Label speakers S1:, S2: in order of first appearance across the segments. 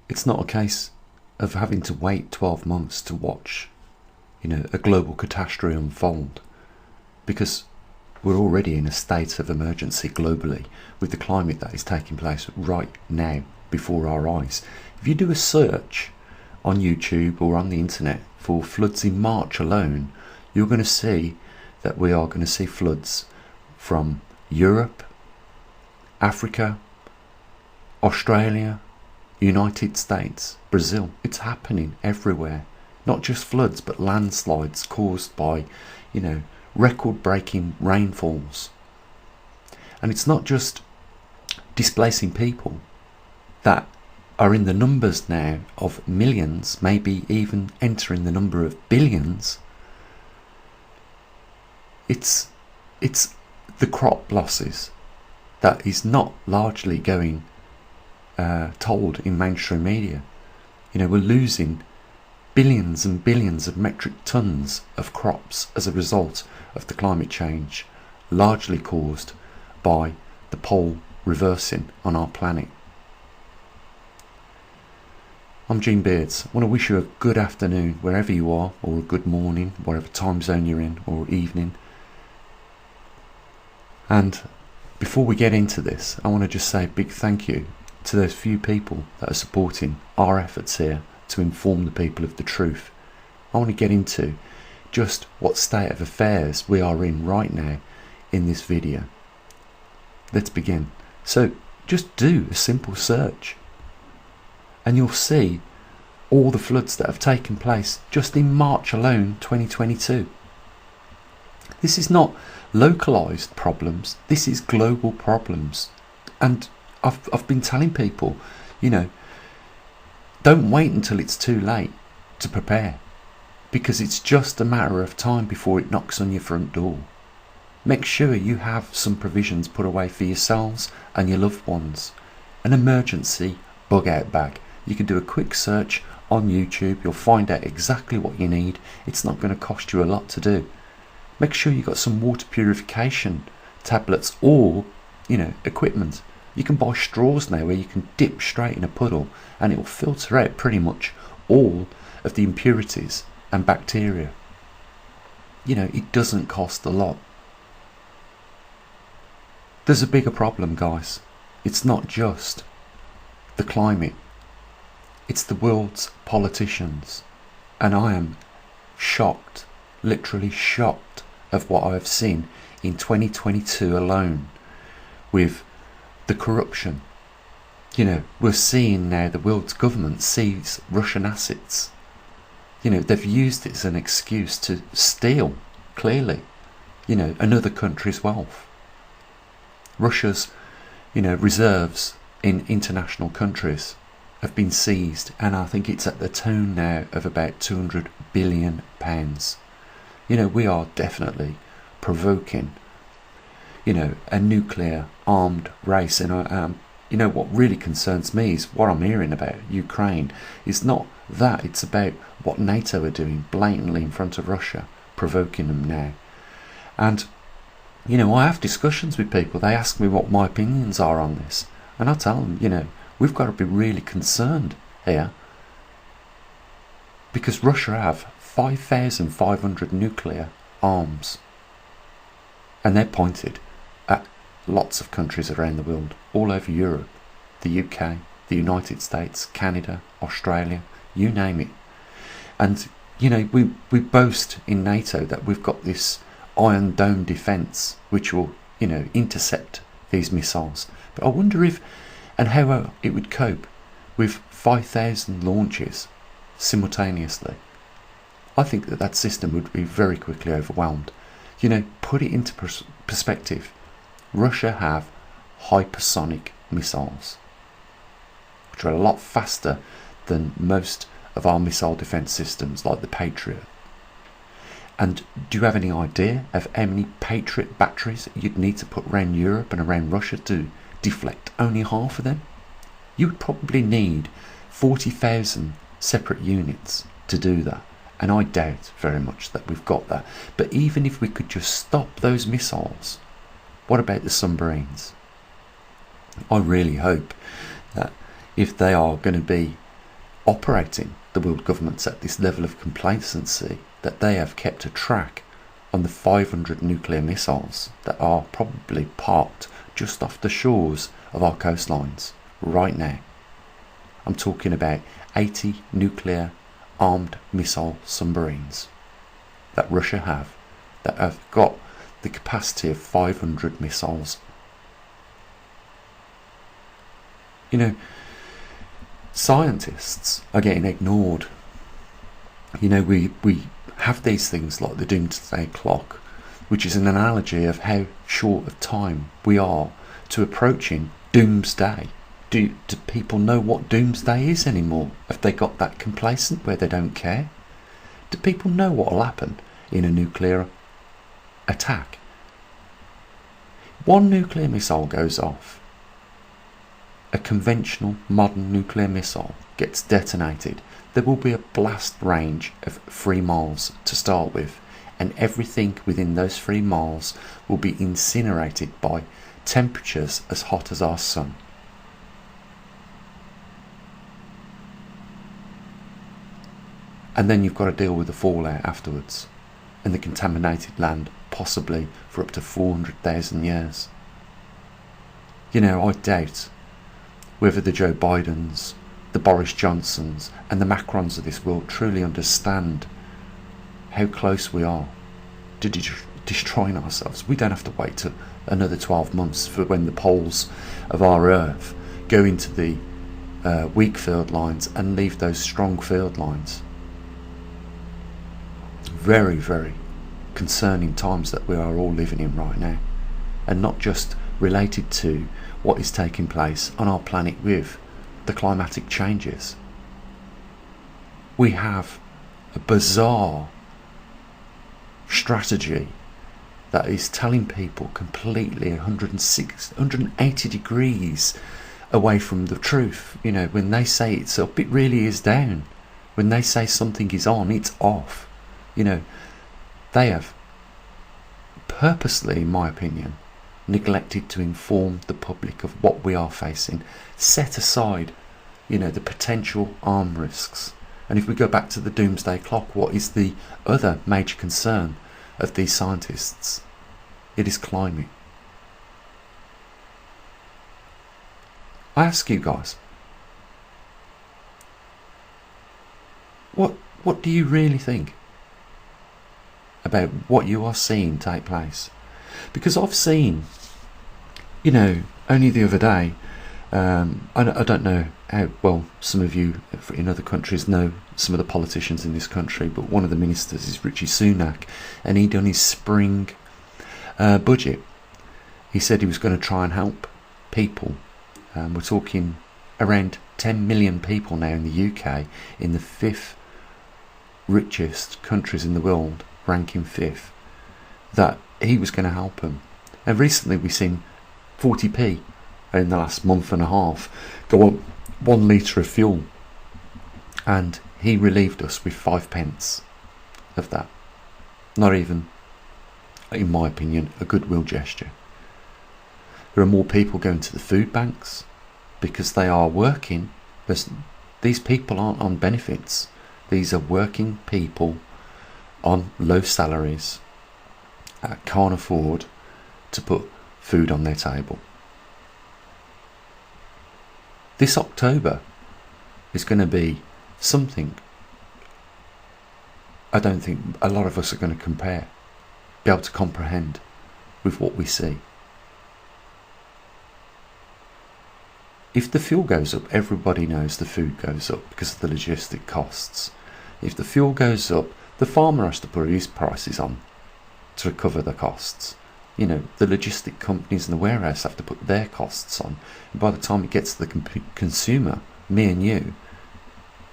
S1: It's not a case of having to wait 12 months to watch, a global catastrophe unfold, because we're already in a state of emergency globally with the climate that is taking place right now before our eyes. If you do a search on YouTube or on the internet for floods in March alone, you're going to see that we are going to see floods from Europe, Africa, Australia, United States, Brazil. It's happening everywhere. Not just floods, but landslides caused by, record-breaking rainfalls. And it's not just displacing people that are in the numbers now of millions, maybe even entering the number of billions. It's the crop losses that is not largely going told in mainstream media. We're losing billions and billions of metric tons of crops as a result of the climate change, largely caused by the pole reversing on our planet. I'm Gene Beards. I want to wish you a good afternoon wherever you are, or a good morning, whatever time zone you're in, or evening. And before we get into this, I want to just say a big thank you to those few people that are supporting our efforts here to inform the people of the truth. I want to get into just what state of affairs we are in right now in this video. Let's begin. So just do a simple search and you'll see all the floods that have taken place just in March alone 2022. This is not localized problems, this is global problems. And I've been telling people, don't wait until it's too late to prepare, because it's just a matter of time before it knocks on your front door. Make sure you have some provisions put away for yourselves and your loved ones. An emergency bug out bag. You can do a quick search on YouTube, you'll find out exactly what you need. It's not going to cost you a lot to do. Make sure you've got some water purification tablets or, equipment. You can buy straws now where you can dip straight in a puddle and it will filter out pretty much all of the impurities and bacteria. It doesn't cost a lot. There's a bigger problem, guys. It's not just the climate. It's the world's politicians. And I am shocked, literally shocked of what I have seen in 2022 alone with the corruption. We're seeing now the world's government seize Russian assets. They've used it as an excuse to steal, clearly, another country's wealth. Russia's, reserves in international countries have been seized, and I think it's at the tune now of about £200 billion. We are definitely provoking a nuclear armed race. And what really concerns me is what I'm hearing about Ukraine is not that, it's about what NATO are doing blatantly in front of Russia, provoking them now. And I have discussions with people, they ask me what my opinions are on this, and I tell them, we've got to be really concerned here, because Russia have 5,500 nuclear arms, and they're pointed at lots of countries around the world, all over Europe, the UK, the United States, Canada, Australia, you name it. And we boast in NATO that we've got this Iron Dome defence which will intercept these missiles, but I wonder if and how it would cope with 5,000 launches simultaneously. I think that system would be very quickly overwhelmed. Put it into perspective. Russia have hypersonic missiles, which are a lot faster than most of our missile defence systems like the Patriot. And do you have any idea of how many Patriot batteries you'd need to put around Europe and around Russia to deflect only half of them? You would probably need 40,000 separate units to do that. And I doubt very much that we've got that. But even if we could just stop those missiles, what about the submarines? I really hope that if they are going to be operating the world governments at this level of complacency that they have kept a track on the 500 nuclear missiles that are probably parked just off the shores of our coastlines right now. I'm talking about 80 nuclear armed missile submarines that Russia have, that have got the capacity of 500 missiles. You know, scientists are getting ignored. You know, we have these things like the doomsday clock, which is an analogy of how short of time we are to approaching doomsday. Do people know what doomsday is anymore? Have they got that complacent where they don't care? Do people know what will happen in a nuclear attack? One nuclear missile goes off. A conventional modern nuclear missile gets detonated. There will be a blast range of 3 miles to start with, and everything within those 3 miles will be incinerated by temperatures as hot as our sun. And then you've got to deal with the fallout afterwards, and the contaminated land, possibly for up to 400,000 years. You know, I doubt whether the Joe Bidens, the Boris Johnsons and the Macrons of this world truly understand how close we are to destroying ourselves. We don't have to wait till another 12 months for when the poles of our earth go into the weak field lines and leave those strong field lines. Very, very concerning times that we are all living in right now, and not just related to what is taking place on our planet with the climatic changes. We have a bizarre strategy that is telling people completely 180 degrees away from the truth. You know, when they say it's up, it really is down. When they say something is on, it's off. You know, they have purposely, in my opinion, neglected to inform the public of what we are facing, set aside, you know, the potential arm risks. And if we go back to the doomsday clock, what is the other major concern of these scientists? It is climate. I ask you guys, what do you really think about what you are seeing take place? Because I've seen, you know, only the other day, I don't know how well some of you in other countries know some of the politicians in this country, but one of the ministers is Richie Sunak, and he done his spring budget. He said he was going to try and help people. We're talking around 10 million people now in the UK, in the 5th richest countries in the world, ranking 5th, that he was going to help them. And recently we've seen 40p in the last month and a half go up 1 litre of fuel, and he relieved us with 5 pence of that. Not even, in my opinion, a goodwill gesture. There are more people going to the food banks because they are working. These people aren't on benefits. These are working people on low salaries that can't afford to put food on their table. This October is going to be something I don't think a lot of us are going to be able to comprehend with what we see. If the fuel goes up, everybody knows the food goes up because of the logistic costs. If the fuel goes up, the farmer has to put his prices on to recover the costs. You know, the logistic companies and the warehouse have to put their costs on. And by the time it gets to the consumer, me and you,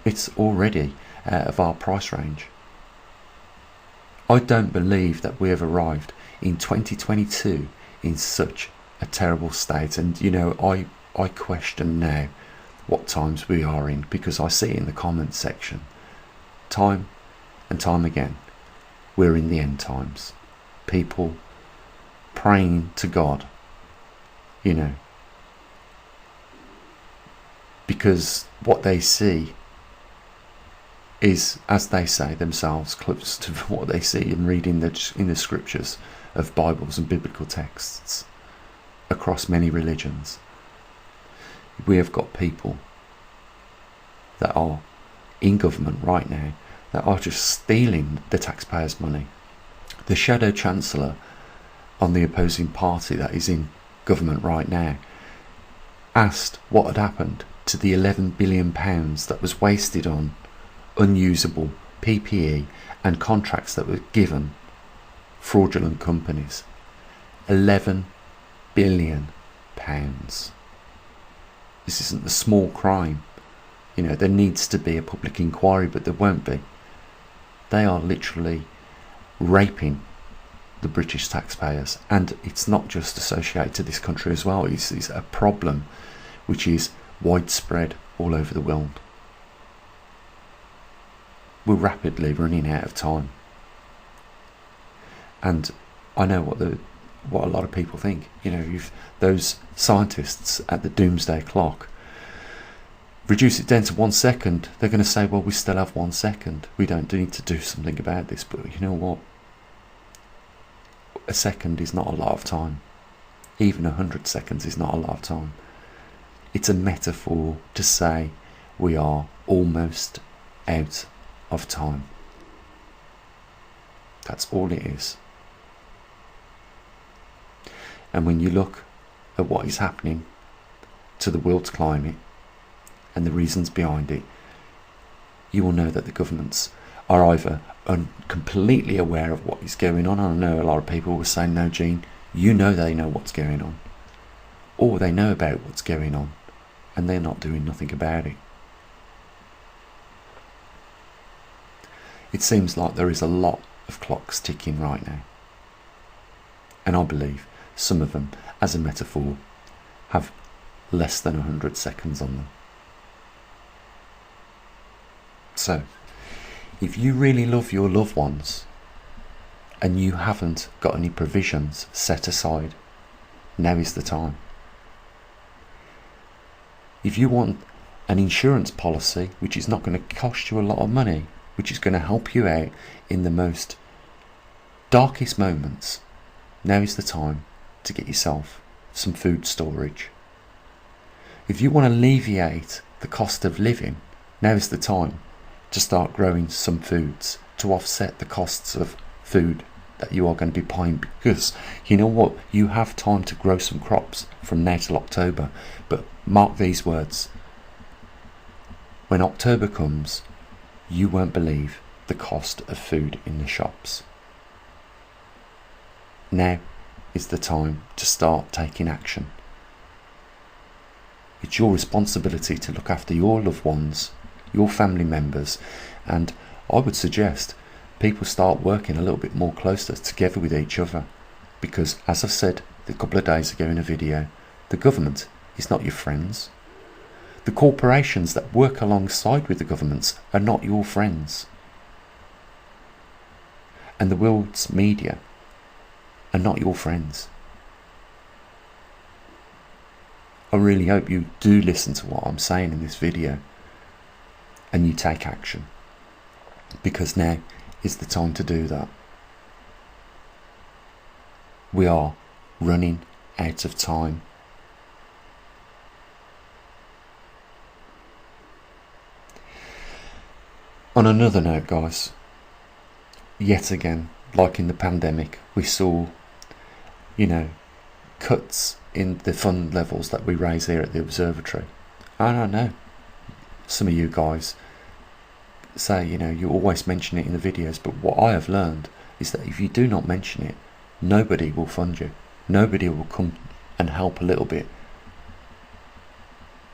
S1: it's already out of our price range. I don't believe that we have arrived in 2022 in such a terrible state. And, you know, I question now what times we are in, because I see in the comments section time and time again we're in the end times. People praying to God, you know, because what they see is, as they say themselves, close to what they see and read in the scriptures of Bibles and biblical texts across many religions. We have got people that are in government right now that are just stealing the taxpayers' money. The shadow chancellor on the opposing party that is in government right now asked what had happened to the £11 billion that was wasted on unusable PPE and contracts that were given fraudulent companies. £11 billion. This isn't a small crime. You know, there needs to be a public inquiry, but there won't be. They are literally raping the British taxpayers, and it's not just associated to this country as well. It's a problem which is widespread all over the world. We're rapidly running out of time, and I know what a lot of people think. You know, if those scientists at the doomsday clock reduce it down to 1 second, they're going to say, well, we still have 1 second. We don't need to do something about this. But you know what? A second is not a lot of time. Even 100 seconds is not a lot of time. It's a metaphor to say we are almost out of time. That's all it is. And when you look at what is happening to the world's climate and the reasons behind it, you will know that the governments are either completely aware of what is going on. I know a lot of people will say, no, Gene, you know they know what's going on. Or they know about what's going on and they're not doing nothing about it. It seems like there is a lot of clocks ticking right now. And I believe some of them, as a metaphor, have less than 100 seconds on them. So, if you really love your loved ones and you haven't got any provisions set aside, now is the time. If you want an insurance policy which is not going to cost you a lot of money, which is going to help you out in the most darkest moments, now is the time to get yourself some food storage. If you want to alleviate the cost of living, now is the time to start growing some foods to offset the costs of food that you are going to be buying, because you know what, you have time to grow some crops from now till October. But mark these words, when October comes, you won't believe the cost of food in the shops. Now is the time to start taking action. It's your responsibility to look after your loved ones, your family members, and I would suggest people start working a little bit more closer together with each other, because as I've said a couple of days ago in a video, the government is not your friends. The corporations that work alongside with the governments are not your friends. And the world's media are not your friends. I really hope you do listen to what I'm saying in this video and you take action, because now is the time to do that. We are running out of time. On another note, guys, yet again, like in the pandemic, we saw, cuts in the fund levels that we raise here at the observatory. I don't know. Some of you guys say, you always mention it in the videos, but what I have learned is that if you do not mention it, nobody will fund you. Nobody will come and help a little bit.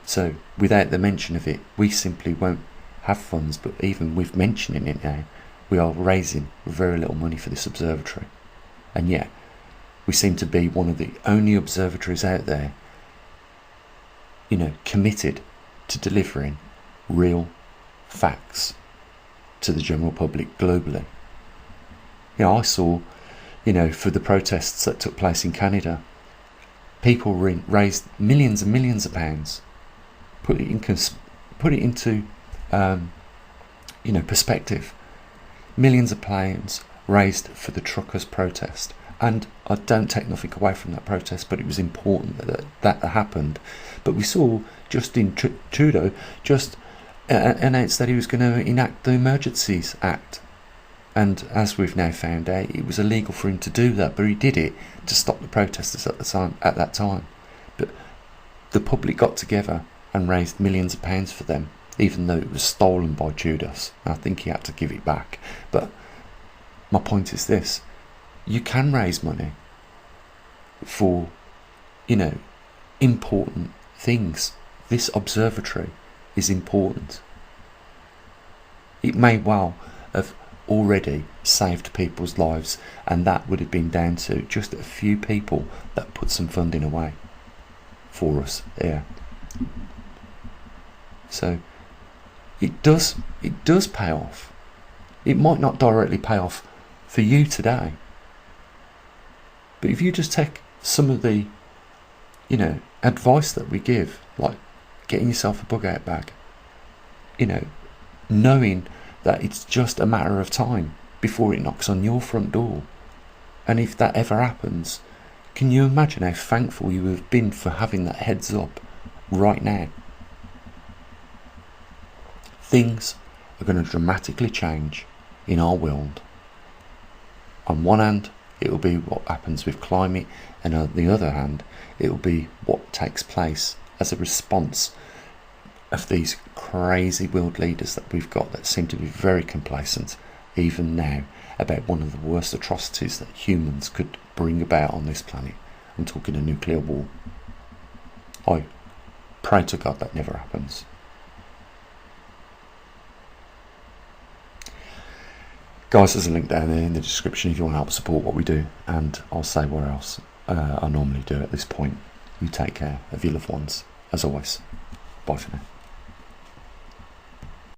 S1: So without the mention of it, we simply won't have funds. But even with mentioning it now, we are raising very little money for this observatory. And yet, we seem to be one of the only observatories out there, committed to delivering real facts to the general public globally. I saw, for the protests that took place in Canada, people raised millions and millions of pounds, put it into perspective. Millions of pounds raised for the truckers' protest, and I don't take nothing away from that protest, but it was important that happened. But we saw Justin Trudeau just announced that he was going to enact the Emergencies Act, and as we've now found out, it was illegal for him to do that, but he did it to stop the protesters at that time. But the public got together and raised millions of pounds for them, even though it was stolen by Judas. I think he had to give it back. But my point is this: you can raise money for, important things. This observatory is important. It may well have already saved people's lives, and that would have been down to just a few people that put some funding away for us here. So it does pay off. It might not directly pay off for you today, but if you just take some of the advice that we give, like getting yourself a bug out bag, knowing that it's just a matter of time before it knocks on your front door, and if that ever happens, can you imagine how thankful you have been for having that heads up right now? Things are going to dramatically change in our world. On one hand, it will be what happens with climate, and on the other hand, it will be what takes place as a response of these crazy world leaders that we've got that seem to be very complacent even now about one of the worst atrocities that humans could bring about on this planet. I'm talking a nuclear war. I pray to God that never happens. Guys, there's a link down there in the description if you want to help support what we do, and I'll say where else I normally do at this point. You take care of your loved ones. As always, bye for now.